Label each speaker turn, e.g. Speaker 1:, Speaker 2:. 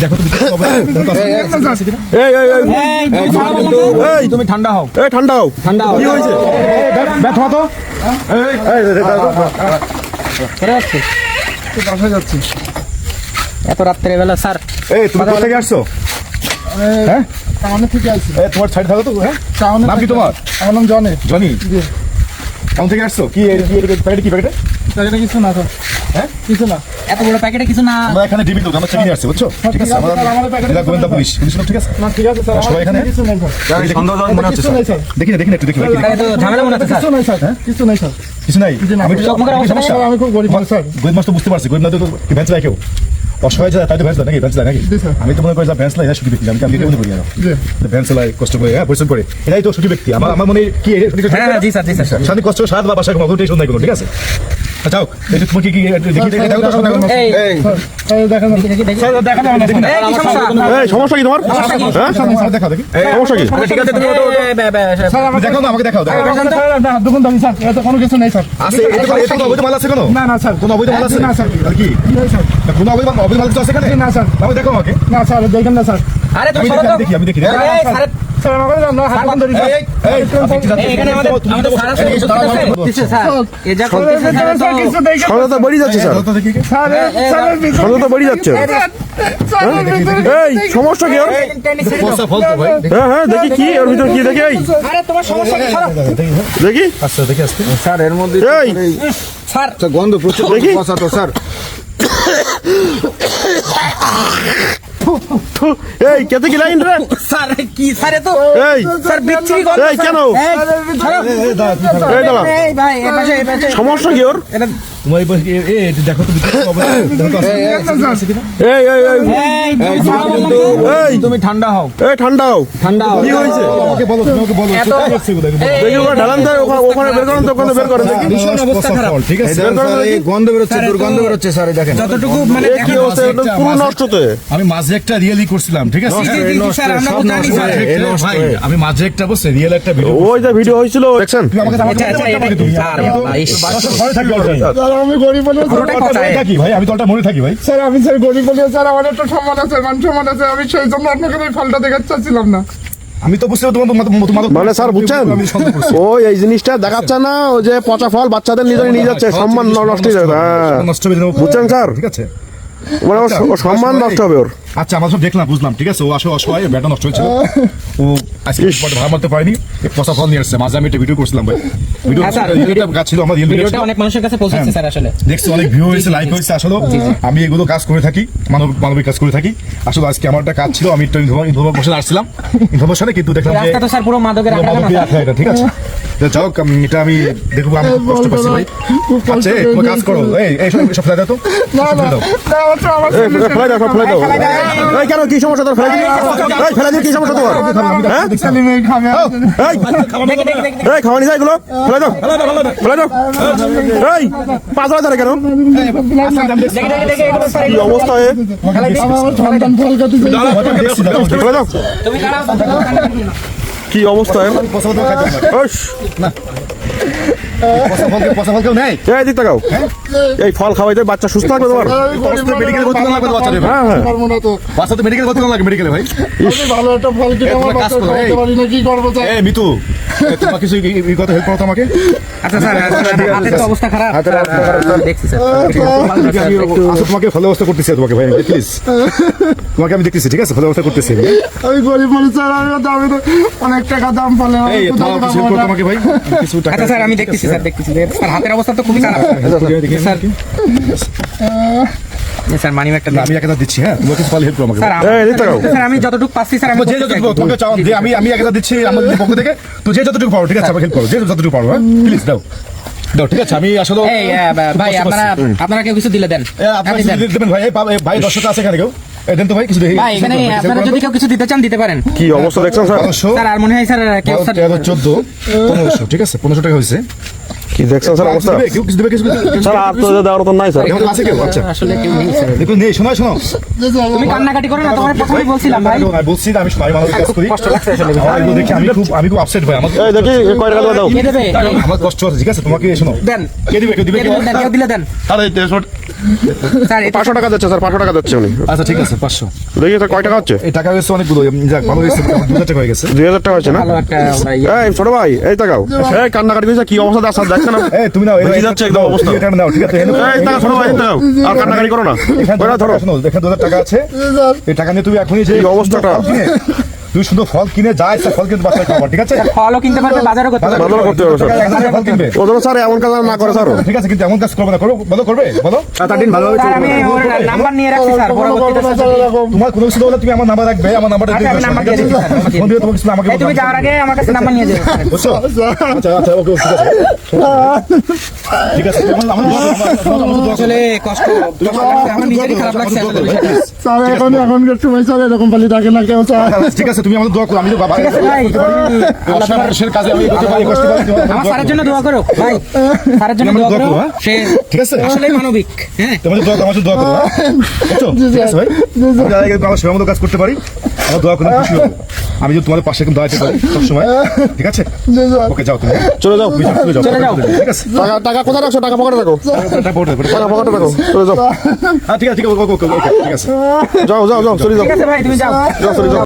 Speaker 1: দেখো তুমি ঠান্ডা হও, ঠান্ডা হও, ঠান্ডা হও। কি হয়েছে? ব্যথা তো বাসায় যাচ্ছি
Speaker 2: এত রাত্রে বেলা স্যার।
Speaker 1: এই তুমি কোথা থেকে আসছো? হ্যাঁ
Speaker 3: টাউনে থেকে আসছি।
Speaker 1: তোমার সাইড থাকো তো। হ্যাঁ
Speaker 3: টাউনে।
Speaker 1: নাম কি তোমার?
Speaker 3: আমার নাম জনি।
Speaker 1: জনি, টাউন থেকে আসছো? কি প্যাকেটে কি প্যাকেটে?
Speaker 3: প্যাকেটে কিছু না তো।
Speaker 1: হ্যাঁ
Speaker 3: কিছু না।
Speaker 2: এত বড় প্যাকেটে কিছু না।
Speaker 1: আমরা এখানে ডিবি তো আমরা চেক নিয়ে আসছি, বুঝছো? ঠিক আছে, আমাদের প্যাকেটে গোয়েন্দা পুলিশ লোক, ঠিক আছে?
Speaker 3: না ঠিক আছে স্যার,
Speaker 1: সবাই এখানে
Speaker 3: কিছু নাই স্যার।
Speaker 1: সন্দেহজনক মনে হচ্ছে
Speaker 3: কিছু নাই স্যার।
Speaker 1: দেখি না একটু দেখি ভাই,
Speaker 2: এটা তো ঝামেলা মনে হচ্ছে স্যার।
Speaker 3: কিছু নাই স্যার, কিছু নাই স্যার।
Speaker 1: কিছু নাই। আমি সমস্যা,
Speaker 3: আমি খুব গরিব মানুষ স্যার।
Speaker 1: গরিব মানুষ তো বুঝতে পারছি, গরিব না তো ভ্যান্স লাগে কেউ অসহায় যায় তাই তো ভ্যান্স লাগে নাকি? ভ্যান্স লাগে নাকি? আমি তো মনে করি ভ্যান্স লাগে সুখী ব্যক্তি, আমি মনে করি আর ভ্যান্স লাগে কষ্ট করে, হ্যাঁ পরিশ্রম করে, এটাই তো সুখী ব্যক্তি। আমার মনে কি
Speaker 2: হ্যাঁ জি স্যার, জি স্যার।
Speaker 1: শান্তি কষ্ট সাত বা বাসায় কোনো টেনশন নাই কোনো, ঠিক আছে? যাও এই তুমি কি দেখি দেখো তো শোনা।
Speaker 2: এই
Speaker 3: দেখেন
Speaker 1: স্যার দেখা না দেখি না।
Speaker 2: এই কি সমস্যা?
Speaker 4: এই সমস্যা কি তোমার?
Speaker 1: হ্যাঁ দেখা দেখি
Speaker 4: সমস্যা কি?
Speaker 1: ঠিক আছে, তুমি
Speaker 3: স্যার আমাকে
Speaker 1: দেখো না, আমাকে দেখাও দেখো।
Speaker 3: দেখুন দামি স্যার, এটা কোনো কিছু নেই স্যার।
Speaker 1: আছে এটা অবৈধ মাল আছে কোনো?
Speaker 3: না না স্যার,
Speaker 1: কোনো অবৈধ মাল আছে
Speaker 3: না স্যার।
Speaker 1: আর কি
Speaker 3: নেই স্যার।
Speaker 1: কোনো অবৈধ মাল কিছু আছে এখানে?
Speaker 3: না স্যার।
Speaker 1: আমি দেখো আমাকে।
Speaker 3: না স্যার, দেখেন না স্যার।
Speaker 2: আরে তুমি
Speaker 1: আমি দেখি আমি দেখি
Speaker 2: এই স্যার,
Speaker 3: স্যার আমাকে না হাত বন্ধ করি স্যার।
Speaker 2: এখানে আমাদের স্যার আছে, কিছু স্যার এই যা করতেছে স্যার তো
Speaker 3: কিছু দেখেন
Speaker 4: সন্দেহতা বেড়ে যাচ্ছে স্যার,
Speaker 3: স্যার। স্যার
Speaker 4: সন্দেহতা বেড়ে যাচ্ছে। এই সমস্যা কি ওর?
Speaker 1: পয়সা ফল তো ভাই।
Speaker 4: হ্যাঁ হ্যাঁ দেখি কি ওর ভিতর কি দেখি। এই
Speaker 2: আরে তোমার সমস্যা কি স্যার?
Speaker 4: দেখি
Speaker 1: আচ্ছা দেখি আজকে
Speaker 3: স্যার এর মধ্যে
Speaker 4: এই
Speaker 2: স্যার
Speaker 3: গন্ধ প্রচুর
Speaker 4: দেখি।
Speaker 3: পচা তো স্যার।
Speaker 4: এই কেতে কি লাইন রে?
Speaker 2: স্যার কি স্যার এ তো
Speaker 4: এই
Speaker 2: স্যার বিচ্ছিরি গন্ধ।
Speaker 4: এই কেন? এই দাঁড়া,
Speaker 2: এই ভাই এই পাশে
Speaker 4: সমস্যা কি ওর?
Speaker 1: তোমার এই দেখো তো দেখো তো
Speaker 4: এই এই এই এই
Speaker 3: তুমি ঠান্ডা হও,
Speaker 4: এই ঠান্ডা হও।
Speaker 2: ঠান্ডা
Speaker 4: কি হয়েছে?
Speaker 1: আমাকে বলো, তোমাকে বলো
Speaker 2: এত
Speaker 4: দেখি ওখানে ঢালান তো, ওখানে বের করেন তো, ওখানে বের করেন দেখি।
Speaker 2: ভীষণ অবস্থা খারাপ।
Speaker 1: ঠিক আছে
Speaker 3: গন্ধ বেরোচ্ছে, দুর্গন্ধ বেরোচ্ছে স্যার। দেখেন
Speaker 2: যতটুকু মানে
Speaker 4: এ কি অবস্থা? এটা তো পুরো নষ্ট তো।
Speaker 1: আমি মাঝে একটা রিয়েলি করছিলাম, ঠিক আছে?
Speaker 2: জি, জি, জি, স্যার, আমরা তো জানি, স্যার।
Speaker 1: ভাই আমি মাঝে একটা বসে রিয়েল একটা ভিডিও
Speaker 4: ওই যে ভিডিও হয়েছিল দেখছেন?
Speaker 2: আচ্ছা আচ্ছা এটা স্যার ইস,
Speaker 1: ঘরে থাকি all time।
Speaker 3: স্যার আমি গরিব বলে
Speaker 2: পুরোটাই
Speaker 1: মনে
Speaker 2: কথায়।
Speaker 1: থাকি ভাই, আমি তো ওটা মনে থাকি ভাই।
Speaker 3: স্যার, আমি স্যার গরিব বলে স্যার আমার একটা সম্মান আছে, মান সম্মান আছে। আমি সেই জন্য আপনাকে এই ফলটা দেখাতে চাচ্ছিলাম না।
Speaker 1: আমি তো বুঝতে তোমার
Speaker 4: মানে স্যার বুঝছেন, ওই এই জিনিসটা দেখাচ্ছে না, ওই যে পচা ফল বাচ্চাদের নিজের নিয়ে যাচ্ছে, সম্মান নষ্ট হয়ে যাবে। হ্যাঁ
Speaker 1: নষ্ট হয়ে যাবে,
Speaker 4: বুঝছেন স্যার?
Speaker 1: ঠিক আছে?
Speaker 4: মানে ওর সম্মান নষ্ট হবে ওর।
Speaker 1: আচ্ছা আমরা সব দেখলাম, বুঝলাম, ঠিক আছে? ও আসলে অসহায়, ব্যাটা নষ্ট হয়েছিল, ও আজকে ভাড়া মারতে পারেনি, পচা ফল নিয়ে আসছে। মাঝে আমি একটা ভিডিও করছিলাম ভাই, ভিডিও
Speaker 2: হ্যাঁ, স্যার,
Speaker 1: কাজ ছিল আমার রিয়েল
Speaker 2: ভিডিওটা অনেক মানুষের কাছে পৌঁছেছে স্যার আসলে।
Speaker 1: দেখছি, অনেক ভিউ হয়েছে, লাইক হয়েছে। আসলে আমি এগুলো কাজ করে থাকি, মানবিক কাজ করে থাকি। আসলে আজকে আমার একটা কাজ ছিল, আমি একটা ইনফরমেশন আসছিলাম, ইনফরমেশনে কিন্তু দেখলাম যে
Speaker 2: রাস্তা তো স্যার পুরো মাদকের আখড়া না স্যার।
Speaker 1: এটা, ঠিক আছে? যাও এটা আমি দেখবো, আমি খুব কষ্ট পাচ্ছি ভাই। আচ্ছা তুমি কাজ করো, এই সব ফেলে দাও তো,
Speaker 3: না না
Speaker 1: ফেলে দাও।
Speaker 3: না, আমার
Speaker 4: এই ফেলে দাও, সব ফেলে দাও। এই কেন, কি সমস্যা তোর? ফেলে দিবি? এই ফেলে দিবি, কি সমস্যা তোমার? হ্যাঁ
Speaker 3: ছেলে মেয়ে খাবে।
Speaker 4: এই এই খাওয়ানি যায় এগুলো, ফেলে দাও, ফেলে দাও। এই পাঁচলা ধরে কেন? কি অবস্থা এ?
Speaker 3: আমার সন্তান ফল খাচ্ছে।
Speaker 4: ফেলে দাও।
Speaker 2: তুমি দাঁড়াও,
Speaker 4: কি অবস্থা এর? ওস,
Speaker 1: পচা ফল কেউ নেই।
Speaker 4: এই দিক তাকাও। এই ফল খাওয়াইতে বাচ্চা সুস্থ থাকবে তোমার।
Speaker 1: মেডিকেল ভর্তি করা লাগবে বাচ্চাদের,
Speaker 4: হ্যাঁ হ্যাঁ
Speaker 3: পারবো না তো।
Speaker 1: বাচ্চাদের মেডিকেল ভর্তি করা লাগে মেডিকেলে ভাই।
Speaker 3: আমি ভালো একটা ফল কিনে আমার
Speaker 1: তোমরা কাজ
Speaker 3: বাচ্চা
Speaker 1: করো,
Speaker 3: খাওয়াতে পারি না, কি করবো স্যার?
Speaker 1: এই মিতু, তোমার কিছু এই কথা হেল্প করো তো আমাকে।
Speaker 2: আচ্ছা স্যার, হাতের তো অবস্থা খারাপ। দেখছি স্যার।
Speaker 1: আসো, তোমাকে ভালো অবস্থা করতেছি তোমাকে ভাই, প্লিজ তোমাকে আমি দেখতেছি, ঠিক আছে? ভালো অবস্থা করতেছি।
Speaker 3: আমি গরিব মানুষ স্যার, আমি তো অনেক টাকা দাম ফলে
Speaker 1: এই তোমার কিছু হেল্প করো তোমাকে ভাই, কিছু টাকা।
Speaker 2: আচ্ছা স্যার, আমি দেখতেছি স্যার, দেখতেছি স্যার, হাতের অবস্থা তো খুবই খারাপ স্যার। স্যার মানি একটা
Speaker 1: আমি একটা দিচ্ছি, হ্যাঁ তোমার কিছু ভালো হেল্প করো আমাকে।
Speaker 2: স্যার
Speaker 4: এই দিক তাকাও।
Speaker 2: স্যার আমি যতটুকু পাচ্ছি স্যার আমি
Speaker 1: যে যতটুকু তোমাকে চাও যে আমি একটা দিচ্ছি আমাদের পক্ষ থেকে, তো যে যতটুকু পারো, ঠিক আছে? আমাকে হেল্প করো, যে যতটুকু পারো, হ্যাঁ প্লিজ দাও দাও, ঠিক আছে? আমি আসলে
Speaker 2: এই ভাই আপনারা কেউ কিছু দিলে দেন।
Speaker 1: আপনি দেবেন ভাই, ভাই দর্শক আছে এখানে কেউ? দেন তো ভাই কিছু দেখি।
Speaker 2: ভাই এখানে আপনারা যদি কেউ কিছু দিতে চান দিতে পারেন।
Speaker 4: কি অবস্থা দেখছেন স্যার?
Speaker 1: 1500,
Speaker 2: স্যার আর মনে হয় স্যার কেউ স্যার
Speaker 1: 14, 1500, ঠিক আছে? 1500 টাকা হয়েছে।
Speaker 4: কি দেখছেন স্যার অবস্থা?
Speaker 1: কেউ কিছু দেবে, কিছু
Speaker 4: স্যার আর তো দেওয়ার তো নাই স্যার।
Speaker 1: এখানে আছে কেউ? আচ্ছা
Speaker 2: আসলে কেউ নেই স্যার।
Speaker 1: দেখুন, নেই, শোনো শোনো,
Speaker 2: তুমি কান্নাকাটি করো না, তোমার প্রথমেই বলছিলাম ভাই।
Speaker 1: আমি বলছি না, আমি সবাই ভালো কাজ করি,
Speaker 2: কষ্ট লাগছে আসলে।
Speaker 1: এগুলো দেখে আমি খুব আপসেট ভাই। আমার
Speaker 4: এই দেখি কয় টাকা দাও।
Speaker 2: কে দেবে?
Speaker 1: আমার কষ্ট আছে, ঠিক আছে? তোমাকে শোনো,
Speaker 2: দেন।
Speaker 1: কে দিবে, কেউ দিবে,
Speaker 2: কে দিলে দেন, কেউ দিলে দেন।
Speaker 4: তাহলে
Speaker 2: স্যার এটা
Speaker 4: 500 টাকা দিচ্ছে স্যার, 500 টাকা দিচ্ছে উনি।
Speaker 1: আচ্ছা ঠিক আছে,
Speaker 2: 500
Speaker 4: দেখি তো কয় টাকা হচ্ছে?
Speaker 1: এই টাকা হয়েছে অনেকগুলো, যাক ভালো হয়েছে, 2000 টাকা হয়ে গেছে।
Speaker 4: 2000 টাকা হচ্ছে না?
Speaker 2: ভালো একটা আমরা ইয়ে
Speaker 4: এই ছোট ভাই, এই তাকাও। এই কান্নাকাটি করেছে, কি অবস্থা আছে দেখছ না?
Speaker 1: এই তুমি নাও,
Speaker 4: বুঝে যাচ্ছে একদম অবস্থা।
Speaker 1: এটা নাও, ঠিক আছে?
Speaker 4: এই তাকাও ছোট ভাই, তাকাও। আর কান্নাকাটি করো না।
Speaker 1: এখানে
Speaker 4: ওরা ধরো।
Speaker 1: শোনো, এখানে 2000 টাকা আছে।
Speaker 3: জি স্যার।
Speaker 1: এই টাকা নিয়ে তুমি এখনই যে
Speaker 4: এই অবস্থাটা।
Speaker 1: ফল কিনে, তুই শুধু ফল কিনে যা ইচ্ছা ফল কিনে বাসায় খাবার, ঠিক আছে?
Speaker 2: ফলও কিনতে পারবে, বাজারও করতে পারবে।
Speaker 4: বাজারও করতে হবে স্যার।
Speaker 1: এক হাজার ফল কিনবে।
Speaker 4: ওদের স্যার এমন কাজ আর না করে স্যার।
Speaker 1: ঠিক আছে, কিন্তু এমন কাজ করবে না, করো, বলো করবে, বলো। তার দিন ভালোভাবে
Speaker 2: স্যার
Speaker 1: চলবে।
Speaker 2: আমি ওর নাম্বার নিয়ে রাখছি স্যার, পরবর্তীতে স্যার যদি-
Speaker 1: তোমার কোনো কিছু হলে তুমি আমার নাম্বার রাখবে, আমার নাম্বারটা
Speaker 2: আচ্ছা, আমি নাম্বার দিয়ে দিচ্ছি স্যার, নাম্বার দিয়ে
Speaker 1: ফোন দিয়ে তোমাকে কিছু আমাকে
Speaker 2: এই তুমি যাওয়ার আগে আমার কাছে নাম্বার নিয়ে যাবে স্যার।
Speaker 1: বুঝছো? আচ্ছা আচ্ছা, ওকে ঠিক আছে, ঠিক আছে। আমার দোয়া
Speaker 2: আসলে কষ্ট লাগছে, আমার নিজেরই খারাপ লাগছে আসলে বিষয়টা।
Speaker 3: স্যার এখনকার সময় স্যার এরকম পালি থাকে না কেউ স্যার।
Speaker 1: ঠিক আছে, তুমি আমাদের দোয়া করো, আমি তো বাবা
Speaker 2: ঠিক আছে ভাই, আল্লাহ তাআলা-
Speaker 1: মানুষের কাজে আমি করতে পারি, কষ্ট পারি, তুমি
Speaker 2: আমার স্যারের জন্য দোয়া করো ভাই, স্যারের জন্য
Speaker 1: তুমি
Speaker 2: দোয়া
Speaker 1: আমাদের
Speaker 2: করো,
Speaker 1: দোয়া করো,
Speaker 2: সে
Speaker 1: ঠিক আছে?
Speaker 2: আসলে মানবিক। হ্যাঁ
Speaker 1: তোমাদের দোয়া, আমার জন্য দোয়া করো, হ্যাঁ? বুঝছো? ঠিক আছে ভাই, আমি যারা এরকম আমার সেবা মতো কাজ করতে পারি, আমার দোয়া করলে খুশি হবো। আমি যদি তোমাদের পাশে দাঁড়াতে পারি সবসময়, ঠিক আছে?
Speaker 3: জি স্যার।
Speaker 1: ওকে, যাও তুমি,
Speaker 4: চলে যাও।
Speaker 2: চলে যাও।
Speaker 1: ঠিক আছে?
Speaker 4: টাকা টাকা কোথায় রাখছো? টাকা পকেটে রাখো।
Speaker 1: টাকা পকেটে,
Speaker 4: টাকা পকেটে রাখো। চলে যাও।
Speaker 1: হ্যাঁ ঠিক আছে, ঠিক আছে, ওকে, ওকে, ওকে, ঠিক আছে।
Speaker 4: যাও যাও যাও, চলে যাও।
Speaker 2: ঠিক আছে ভাই, তুমি যাও।
Speaker 4: যাও, চলে যাও।